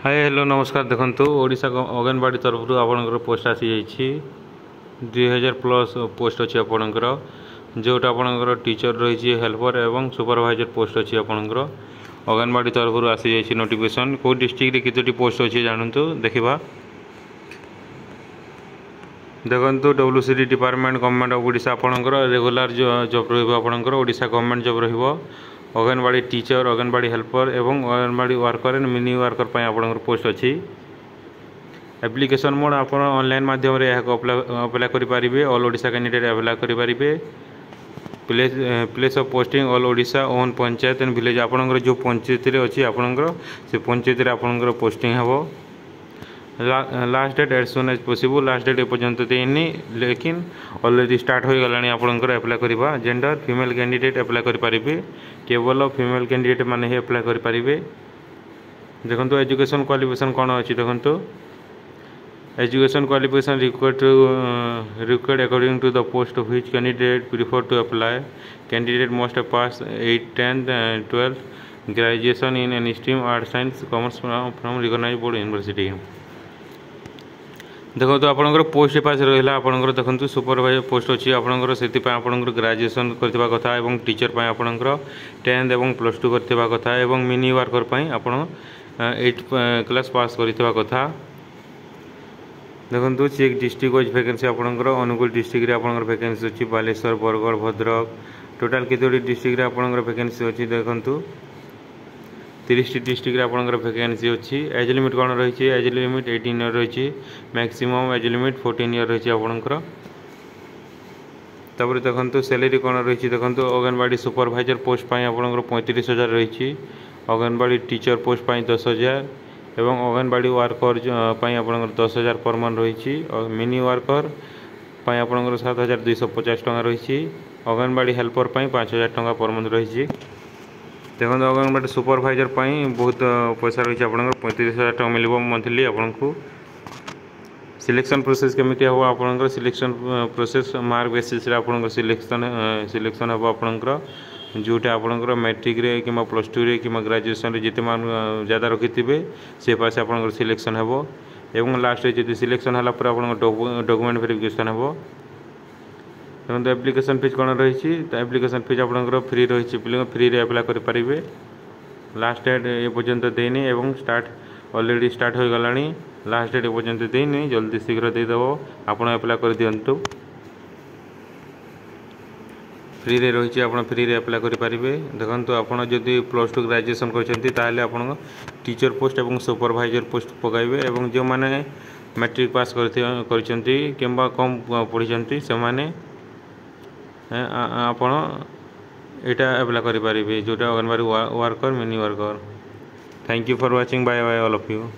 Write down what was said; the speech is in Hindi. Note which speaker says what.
Speaker 1: हाय हेलो नमस्कार देखंतु ओडिशा अंगनवाड़ी तरफ आपनकर पोस्ट आसी जाइछि 2000+ पोस्ट अछि आपनकर जोटा आपनकर टीचर रही हेल्पर एवं सुपरवाइजर पोस्ट अछि आपनकर अंगनवाड़ी तरफ आसी जाइछि नोटिफिकेशन को डिस्ट्रिक्ट रे कितोटी पोस्ट अछि जानंतु देखिबा देखंतु WCD department government of Odisha आपनकर रेगुलर जॉब रहइबो आपनकर ओडिशा गवर्नमेंट जॉब रहिबो अंगनवाड़ी टीचर अंगनवाड़ी हेल्पर एवं anganwadi worker and mini worker पर आपनकर पोस्ट अच्छी एप्लिकेशन मोड आप ऑनलाइन माध्यम अप्लाई करें ऑल ओडिशा कैंडिडेट अप्लाई करें place of posting all Odisha own panchayat and village आपनकर जो पंचायत अच्छी आपनकर से पंचायत आपनकर पोस्टिंग हम last date as soon as possible last date एपर्यंत देनी लेकिन ऑलरेडी स्टार्ट हो गलानी आपनकर अप्लाई करबा जेंडर फीमेल कैंडिडेट अप्लाई करि पारिबे केवल फीमेल कैंडिडेट माने ही अप्लाई करि पारिबे देखंतु एजुकेशन क्वालिफिकेशन कोन अछि देखंतु education qualification required according to the post of which candidate prefer to apply candidate must have passed 8th 10th and 12th graduation in any stream arts science commerce from recognized board university देखो तो आपनकर पोस्ट पास रहिला आपनकर देखंतु सुपरवाइजर पोस्ट अछि आपनकर सेति पय आपनकर ग्रेजुएशन करथिबा कथा एवं टीचर पय आपनकर 10th एवं +2 करथिबा कथा एवं मिनी वर्कर पय आपन 8th क्लास पास करथिबा कथा देखंतु चेक डिस्ट्रिक्ट वाइज वैकेंसी आपनकर अनुगुल डिस्ट्रिक्ट रे आपनकर वैकेंसी अछि बालेश्वर बरगढ़ भद्रक टोटल केतोडी डिस्ट्रिक्ट रे आपनकर वैकेंसी अछि देखंतु 30 डिस्ट्रिक्ट रे आपनकर वैकेंसी अछि एज लिमिट कोन रही छि एज लिमिट 18 ईयर रही छि मैक्सिमम एज लिमिट 14 ईयर रही छि आपनकर तबरे देखंतु सैलरी कोन रही छि देखंतु अंगनवाड़ी सुपरवाइजर पोस्ट पय आपनकर 35000 रही छि अंगनवाड़ी टीचर पोस्ट पय 10000 एवं अंगनवाड़ी वर्कर पय आपनकर 10000 पर मंथ रही छि और मिनी वर्कर पय आपनकर 7250 टका रही छि अंगनवाड़ी हेल्पर पय 5000 टका पर मंथ रही छि देखो अंगनवाड़ी सुपरवाइजर बहुत पैसा रही है आप 35000 टका मिल मंथली आपको सिलेक्शन प्रोसेस केमी हम आप selection process mark basis selection हम आपंकर जोटा आपंकर मैट्रिक रे कि +2 रे कि ग्रेजुएशन जिते मार्क ज़्यादा रखि से पास आप सिलेक्शन हम एवं लास्ट जी सिलेक्शन है डॉक्यूमेंट वेरिफिकेशन हम देखो एप्लिकेशन फीस कौन रही एप्लिकेशन फीस आपंकर फ्री रही फ्री रे अप्लाई करें लास्ट डेट ए पर्यंत देनी एवं स्टार्ट ऑलरेडी स्टार्ट हो गलानी लास्ट डेट ए पर्यंत देनी जल्दी शीघ्र देदेव आप अप्लाई कर दिंतु फ्री रे रही आप फ्री रे अप्लाई करें देखो आपड़ जदि +2 ग्रेजुएशन कर टीचर पोस्ट और सुपरवाइजर पोस्ट पकाइबे और जो मैंने मैट्रिक पास कर कम पढ़ी से आपण एटा अप्लाई करें जोटा anganwadi worker mini worker thank you for watching bye bye all of you.